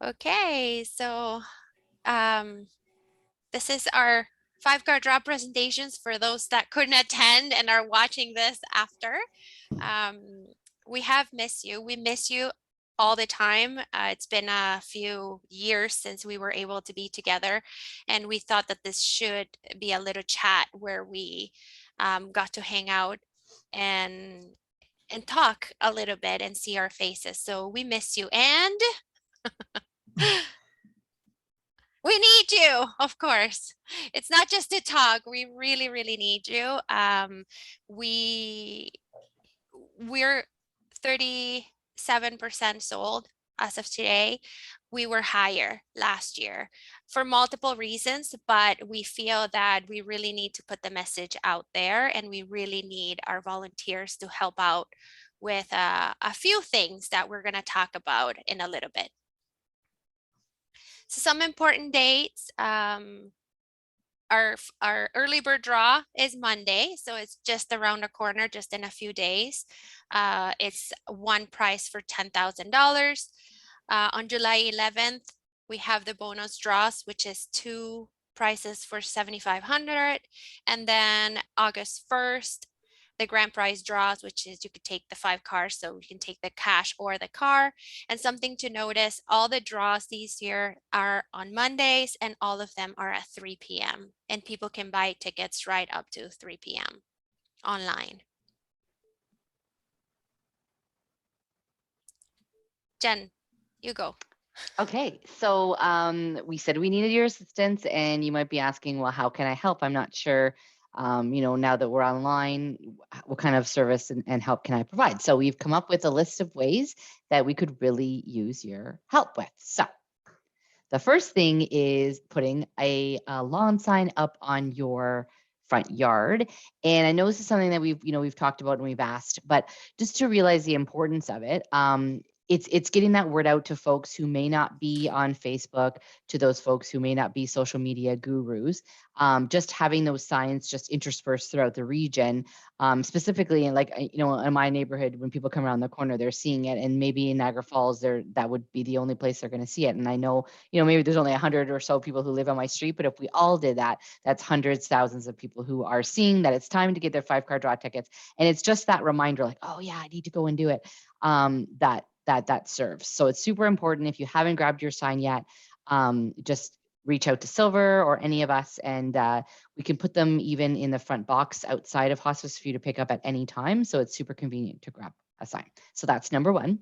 Okay, so um, this is our 5 card draw presentations for those that couldn't attend and are watching this after. Um, we have missed you. We miss you all the time. It's been a few years since we were able to be together, and we thought that this should be a little chat where we got to hang out and talk a little bit and see our faces. So we miss you, and we need you, of course. It's not just to talk. We really, really need you. We we're 37% sold as of today. We were higher last year for multiple reasons, but we feel that we really need to put the message out there, and we really need our volunteers to help out with a few things that we're going to talk about in a little bit. So some important dates. Our early bird draw is Monday, so it's just around the corner, just in a few days. It's one prize for $10,000. On July 11th, we have the bonus draws, which is two prizes for 7,500, and then August 1st, the grand prize draws, which is you could take the 5 cars, so you can take the cash or the car. And something to notice, all the draws these year are on Mondays, and all of them are at 3 p.m. And people can buy tickets right up to 3 p.m. online. Jen, you go. Okay, so we said we needed your assistance, and you might be asking, well, how can I help? I'm not sure. Now that we're online, what kind of service and help can I provide? So we've come up with a list of ways that we could really use your help with. So the first thing is putting a lawn sign up on your front yard. And I know this is something that we've talked about and we've asked, but just to realize the importance of it, it's getting that word out to folks who may not be on Facebook, to those folks who may not be social media gurus. Just having those signs just interspersed throughout the region, specifically in in my neighborhood, when people come around the corner, they're seeing it, and maybe in Niagara Falls, that would be the only place they're going to see it. And I know, maybe there's only 100 or so people who live on my street, but if we all did that, that's hundreds, thousands of people who are seeing that it's time to get their 5 card draw tickets. And it's just that reminder, like, oh yeah, I need to go and do it. That serves. So it's super important. If you haven't grabbed your sign yet, just reach out to Silver or any of us, and we can put them even in the front box outside of hospice for you to pick up at any time. So it's super convenient to grab a sign. So that's number one.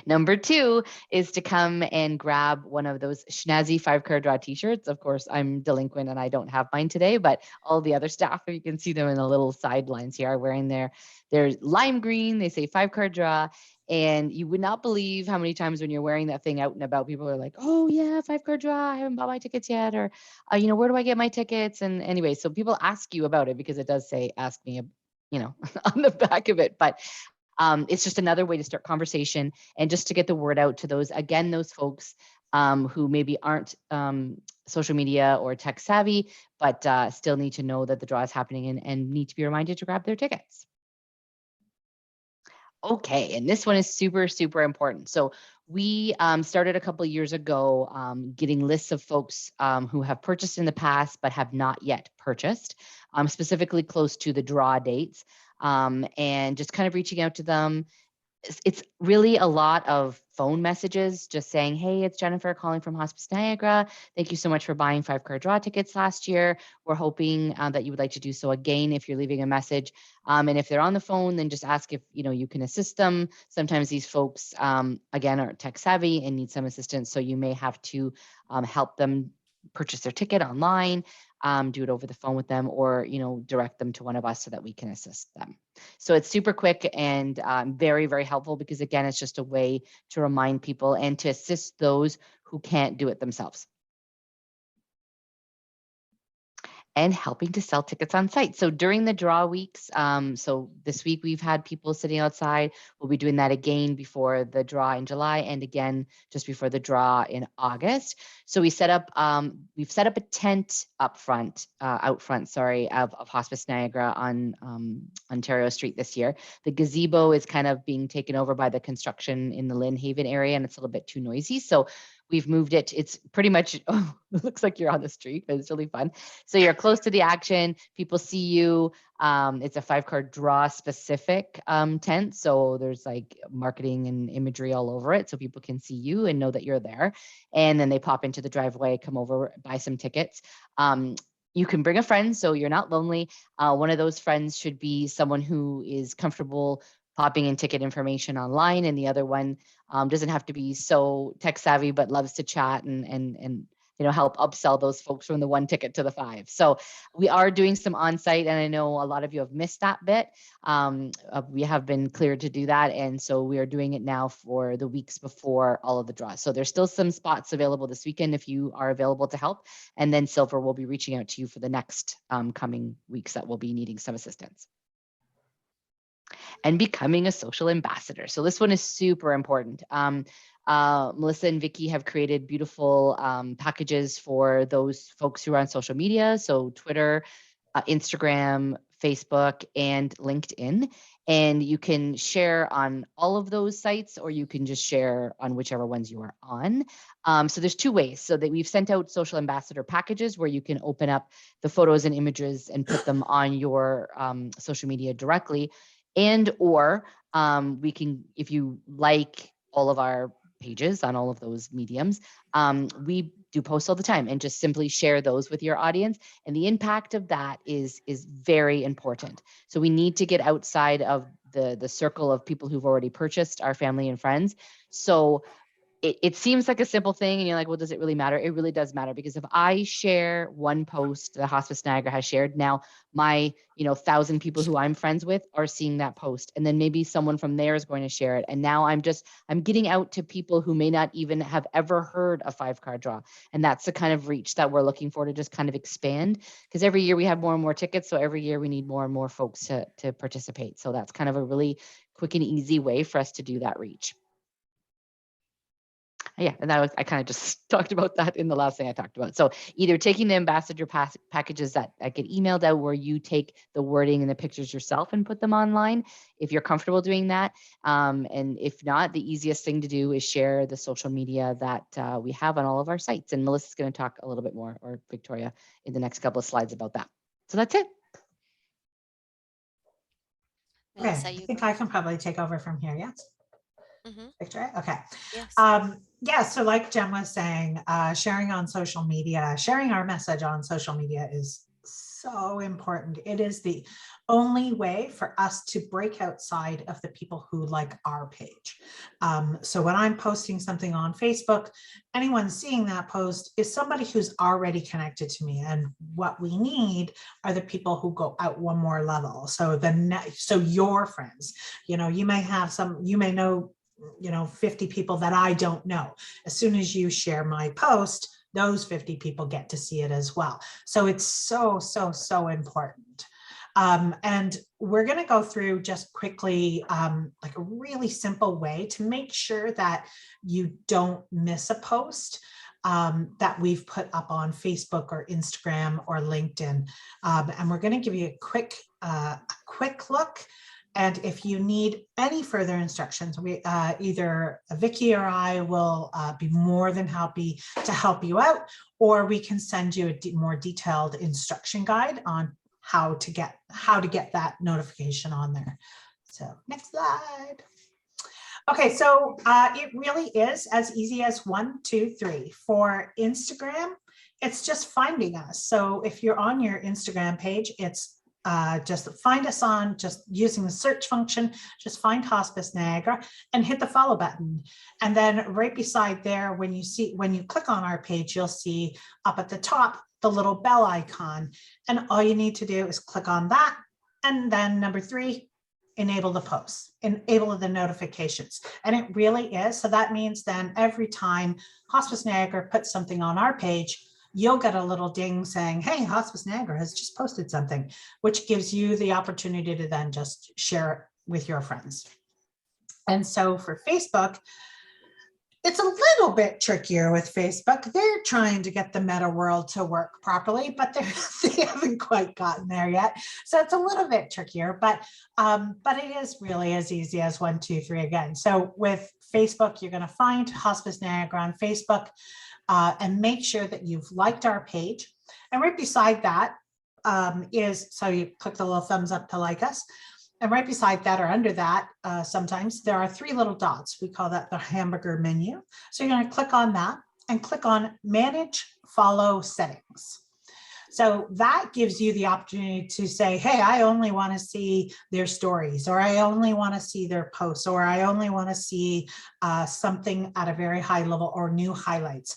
Number two is to come and grab one of those snazzy 5 card draw t-shirts. Of course, I'm delinquent and I don't have mine today, but all the other staff, you can see them in the little sidelines here, are wearing their lime green. They say 5 card draw. And you would not believe how many times when you're wearing that thing out and about, people are like, oh yeah, 5 card draw, I haven't bought my tickets yet. Or, where do I get my tickets? And anyway, so people ask you about it because it does say, ask me, on the back of it. But it's just another way to start conversation and just to get the word out to those folks who maybe aren't social media or tech savvy, but still need to know that the draw is happening and need to be reminded to grab their tickets. Okay, and this one is super, super important. So we started a couple of years ago getting lists of folks who have purchased in the past but have not yet purchased, specifically close to the draw dates, and just kind of reaching out to them. It's really a lot of phone messages just saying, hey, it's Jennifer calling from Hospice Niagara. Thank you so much for buying 5 card draw tickets last year. We're hoping that you would like to do so again if you're leaving a message. And if they're on the phone, then just ask if you can assist them. Sometimes these folks, again, are tech savvy and need some assistance. So you may have to help them purchase their ticket online, do it over the phone with them, or direct them to one of us so that we can assist them. So it's super quick and very, very helpful because, again, it's just a way to remind people and to assist those who can't do it themselves. and helping to sell tickets on site. So during the draw weeks, so this week we've had people sitting outside. We'll be doing that again before the draw in July and again just before the draw in August. So we've set up a tent out front, of Hospice Niagara on Ontario Street this year. The gazebo is kind of being taken over by the construction in the Lynn Haven area, and it's a little bit too noisy. So we've moved it. It's pretty much, oh, it looks like you're on the street, but it's really fun. So you're close to the action. People see you. It's a 5-card draw specific tent. So there's like marketing and imagery all over it. So people can see you and know that you're there. And then they pop into the driveway, come over, buy some tickets. You can bring a friend, so you're not lonely. One of those friends should be someone who is comfortable popping in ticket information online, and the other one doesn't have to be so tech savvy, but loves to chat and help upsell those folks from the 1 ticket to the 5. So we are doing some on-site, and I know a lot of you have missed that bit. We have been cleared to do that, and so we are doing it now for the weeks before all of the draws. So there's still some spots available this weekend if you are available to help, and then Silver will be reaching out to you for the next coming weeks that will be needing some assistance. And becoming a social ambassador. So this one is super important. Melissa and Vicky have created beautiful packages for those folks who are on social media. So Twitter, Instagram, Facebook, and LinkedIn. And you can share on all of those sites, or you can just share on whichever ones you are on. So there's 2 ways. So that we've sent out social ambassador packages where you can open up the photos and images and put them on your social media directly. And or we can, if you like all of our pages on all of those mediums, we do post all the time and just simply share those with your audience. And the impact of that is very important. So we need to get outside of the circle of people who've already purchased, our family and friends. So it seems like a simple thing and you're like, well, does it really matter? It really does matter, because if I share one post that Hospice Niagara has shared, now my 1,000 people who I'm friends with are seeing that post, and then maybe someone from there is going to share it. And now I'm getting out to people who may not even have ever heard a 5-card draw. And that's the kind of reach that we're looking for, to just kind of expand, because every year we have more and more tickets. So every year we need more and more folks to participate. So that's kind of a really quick and easy way for us to do that reach. Yeah, and I kind of just talked about that in the last thing I talked about. So either taking the ambassador packages that get emailed out, where you take the wording and the pictures yourself and put them online, if you're comfortable doing that. And if not, the easiest thing to do is share the social media that we have on all of our sites. And Melissa's going to talk a little bit more, or Victoria, in the next couple of slides about that. So that's it. Melissa, Okay, I think I can probably take over from here. Yes. Victoria. Okay. Yes. Yeah. So like Jen was saying, sharing on social media, sharing our message on social media is so important. It is the only way for us to break outside of the people who like our page. So when I'm posting something on Facebook, anyone seeing that post is somebody who's already connected to me. And what we need are the people who go out one more level. So so your friends, you may have you may know 50 people that I don't know. As soon as you share my post, those 50 people get to see it as well. So it's so, so, so important. And we're going to go through just quickly, like a really simple way to make sure that you don't miss a post that we've put up on Facebook or Instagram or LinkedIn. And we're going to give you a quick look. And if you need any further instructions, we either Vicky or I will be more than happy to help you out, or we can send you a more detailed instruction guide on how to get that notification on there. So next slide. Okay, so it really is as easy as 1, 2, 3. For Instagram, it's just finding us. So if you're on your Instagram page, it's just find us on just using the search function, just find Hospice Niagara and hit the follow button. And then right beside there, when you click on our page, you'll see up at the top, the little bell icon. And all you need to do is click on that. And then number 3, enable the posts, enable the notifications. And it really is. So that means then every time Hospice Niagara puts something on our page, you'll get a little ding saying, hey, Hospice Niagara has just posted something, which gives you the opportunity to then just share it with your friends. And so for Facebook, it's a little bit trickier with Facebook. They're trying to get the meta world to work properly, but they haven't quite gotten there yet. So it's a little bit trickier, but it is really as easy as 1, 2, 3 again. So with Facebook, you're going to find Hospice Niagara on Facebook and make sure that you've liked our page. And right beside that so you click the little thumbs up to like us. And right beside that or under that, sometimes there are 3 little dots. We call that the hamburger menu. So you're going to click on that and click on Manage Follow Settings. So that gives you the opportunity to say, hey, I only want to see their stories, or I only want to see their posts, or I only want to see something at a very high level or new highlights.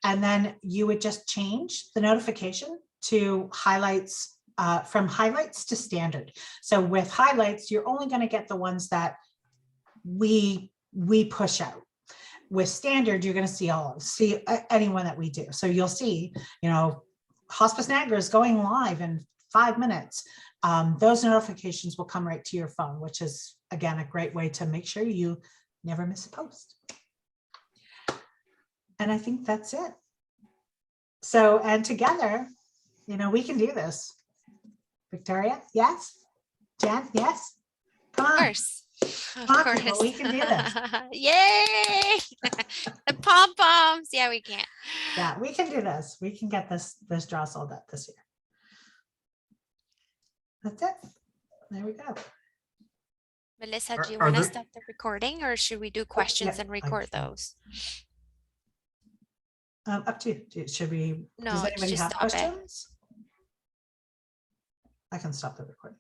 And then you would just change the notification to highlights, from highlights to standard. So with highlights, you're only going to get the ones that we push out. With standard, you're going to see anyone that we do. So you'll see, Hospice Niagara is going live in 5 minutes. Those notifications will come right to your phone, which is, again, a great way to make sure you never miss a post. And I think that's it. So, and together, we can do this. Victoria, yes? Jen, yes? Come on. Of course. Of Come on, course. people, we can do this. Yay! The pom-poms. Yeah, we can. Yeah, we can do this. We can get this draw sold out this year. That's it. There we go. Melissa, do you Are want to there- stop the recording, or should we do questions yeah, and I record can. those? Up to you. Should we? No, Does anybody just have stop it. questions? I can stop the recording.